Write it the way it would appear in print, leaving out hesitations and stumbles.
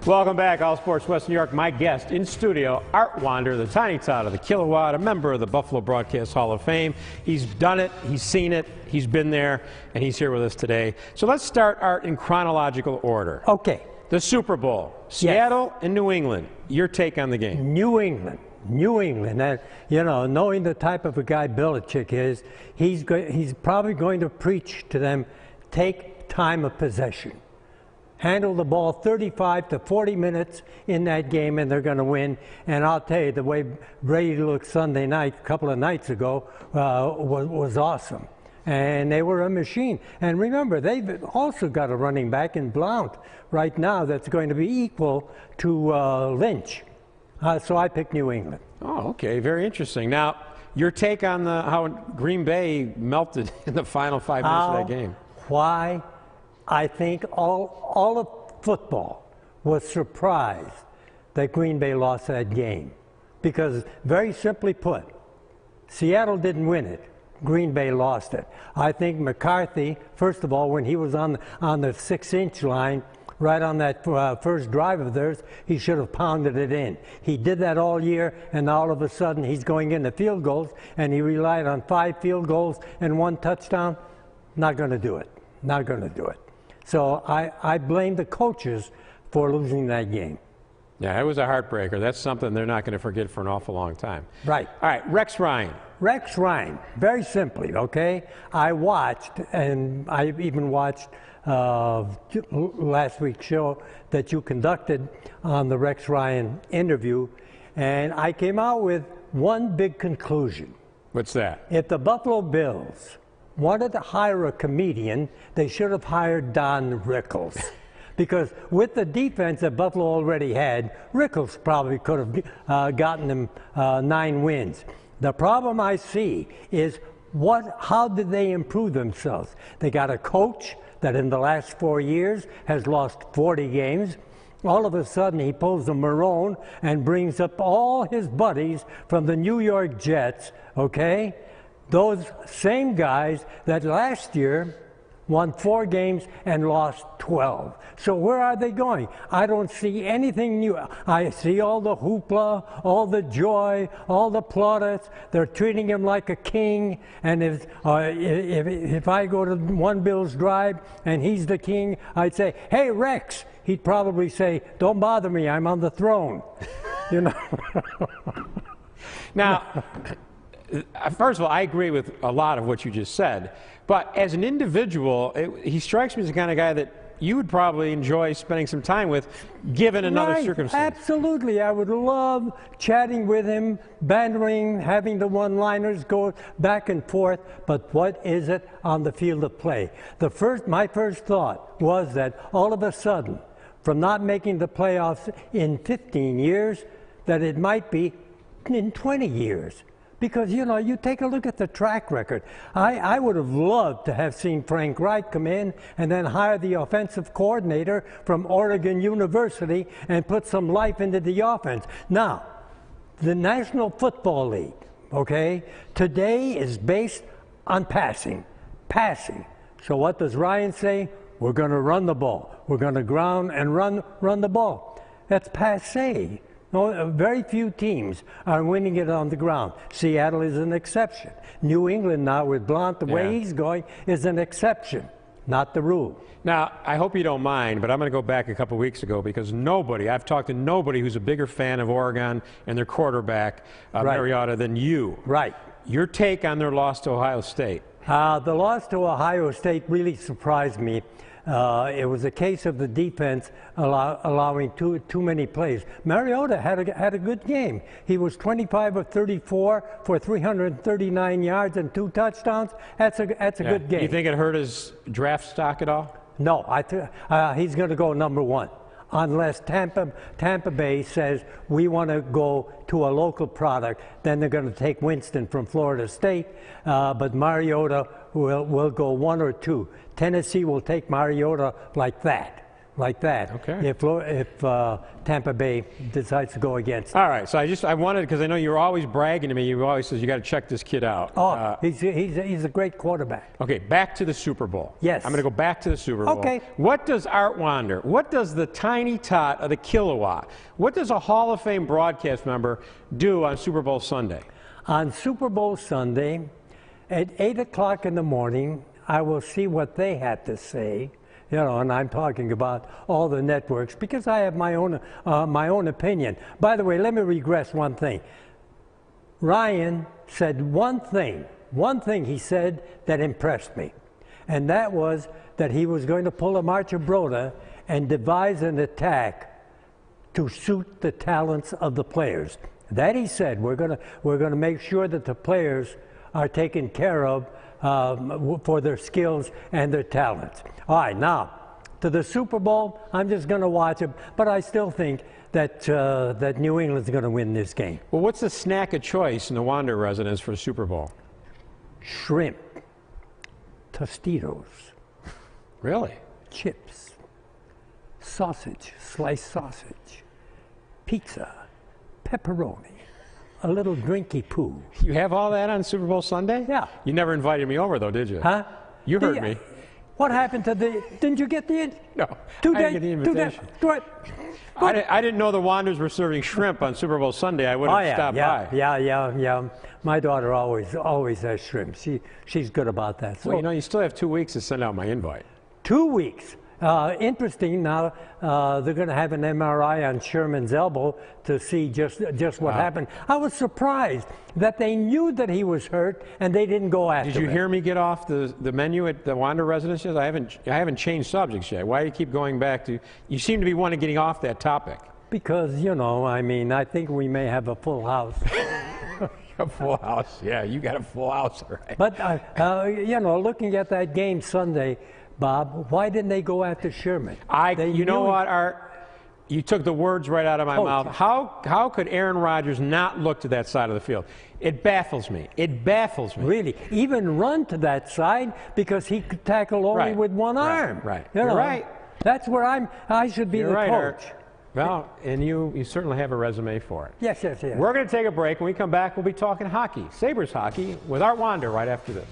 Welcome back, All Sports West New York. My guest in studio, Art Wander, the tiny tot of the kilowatt, a member of the Buffalo Broadcast Hall of Fame. He's done it, he's seen it, he's been there, and he's here with us today. So let's start, Art, in chronological order. Okay. The Super Bowl, Seattle and New England. Your take on the game? New England. And, you know, knowing the type of a guy Belichick is, he's probably going to preach to them, take time of possession. Handle the ball 35 to 40 minutes in that game, and they're going to win. And I'll tell you, the way Brady looked Sunday night, a couple of nights ago, was awesome. And they were a machine. And remember, they've also got a running back in Blount right now that's going to be equal to Lynch. So I picked New England. Oh, okay. Very interesting. Now, your take on how Green Bay melted in the final 5 minutes of that game. Why? I think all of football was surprised that Green Bay lost that game. Because, very simply put, Seattle didn't win it. Green Bay lost it. I think McCarthy, first of all, when he was on the 6-inch line, right on that first drive of theirs, he should have pounded it in. He did that all year, and all of a sudden he's going into field goals, and he relied on 5 field goals and 1 touchdown. Not going to do it. Not going to do it. So I blame the coaches for losing that game. Yeah, it was a heartbreaker. That's something they're not going to forget for an awful long time. Right. All right, Rex Ryan. Rex Ryan, very simply, okay? I watched, and I even watched last week's show that you conducted on the Rex Ryan interview, and I came out with one big conclusion. What's that? If the Buffalo Bills wanted to hire a comedian, they should have hired Don Rickles. Because with the defense that Buffalo already had, Rickles probably could have gotten them 9 wins. The problem I see is how did they improve themselves? They got a coach that in the last 4 years has lost 40 games. All of a sudden he pulls a Marone and brings up all his buddies from the New York Jets, okay? Those same guys that last year won 4 games and lost 12. So where are they going? I don't see anything new. I see all the hoopla, all the joy, all the plaudits. They're treating him like a king. And if I go to one Bills drive and he's the king, I'd say, hey, Rex. He'd probably say, don't bother me, I'm on the throne. You know? Now, first of all, I agree with a lot of what you just said. But as an individual, he strikes me as the kind of guy that you would probably enjoy spending some time with, given another circumstance. Absolutely. I would love chatting with him, bantering, having the one-liners go back and forth. But what is it on the field of play? My first thought was that all of a sudden, from not making the playoffs in 15 years, that it might be in 20 years. Because, you know, you take a look at the track record. I would have loved to have seen Frank Reich come in and then hire the offensive coordinator from Oregon University and put some life into the offense. Now, the National Football League, okay, today is based on passing. So what does Ryan say? We're going to run the ball. We're going to ground and run the ball. That's passé. No, very few teams are winning it on the ground. Seattle is an exception. New England now with Blount, the way he's going, is an exception, not the rule. Now, I hope you don't mind, but I'm going to go back a couple weeks ago because I've talked to nobody who's a bigger fan of Oregon and their quarterback, Mariota, than you. Right. Your take on their loss to Ohio State? The loss to Ohio State really surprised me. It was a case of the defense allowing too many plays. Mariota had a good game. He was 25 of 34 for 339 yards and 2 touchdowns. That's a good game. You think it hurt his draft stock at all? No, he's going to go number 1. Unless Tampa Bay says we want to go to a local product, then they're going to take Winston from Florida State. But Mariota will go 1 or 2. Tennessee will take Mariota like that. like that. Okay. If Tampa Bay decides to go against. All right. So I wanted, because I know you're always bragging to me. You always says you got to check this kid out. Oh, he's a great quarterback. Okay. Back to the Super Bowl. Yes. I'm going to go back to the Super Bowl. Okay. What does Art Wander? What does the tiny tot of the kilowatt? What does a Hall of Fame broadcast member do on Super Bowl Sunday? On Super Bowl Sunday, at 8 o'clock in the morning, I will see what they had to say. You know, and I'm talking about all the networks because I have my own opinion. By the way, let me regress one thing. Ryan said one thing he said that impressed me, and that was that he was going to pull a Marchibroda and devise an attack to suit the talents of the players. That he said, we're gonna make sure that the players are taken care of for their skills and their talents. All right, now to the Super Bowl, I'm just going to watch it, but I still think that that New England's going to win this game. Well, what's the snack of choice in the Wander residence for Super Bowl? Shrimp, Tostitos, Really? chips, sausage, sliced sausage, pizza, pepperoni, a little drinky poo. You have all that on Super Bowl Sunday? Yeah. You never invited me over, though, did you? Huh? You heard me. What happened to the? Didn't you get the? No, I didn't get the invitation. I didn't know the Wanderers were serving shrimp on Super Bowl Sunday. I would have stopped by. Yeah. My daughter always has shrimp. She's good about that. So Well, you know, you still have 2 weeks to send out my invite. 2 weeks. Interesting. Now they're going to have an MRI on Sherman's elbow to see just what happened. I was surprised that they knew that he was hurt and they didn't go after him. Did you hear me get off the menu at the Wander residence yet? I haven't changed subjects yet. Why do you keep going back to? You seem to be wanting getting off that topic. Because I mean, I think we may have a full house. A full house. Yeah, you got a full house, all right. But looking at that game Sunday, Bob, why didn't they go after Sherman? You know what, Art? You took the words right out of my mouth. How could Aaron Rodgers not look to that side of the field? It baffles me. It baffles me. Really, even run to that side because he could tackle only with one arm. Right. You're right. That's where I should be the right, coach. Art. Well, and you certainly have a resume for it. Yes. We're going to take a break. When we come back, we'll be talking hockey, Sabres hockey, with Art Wander right after this.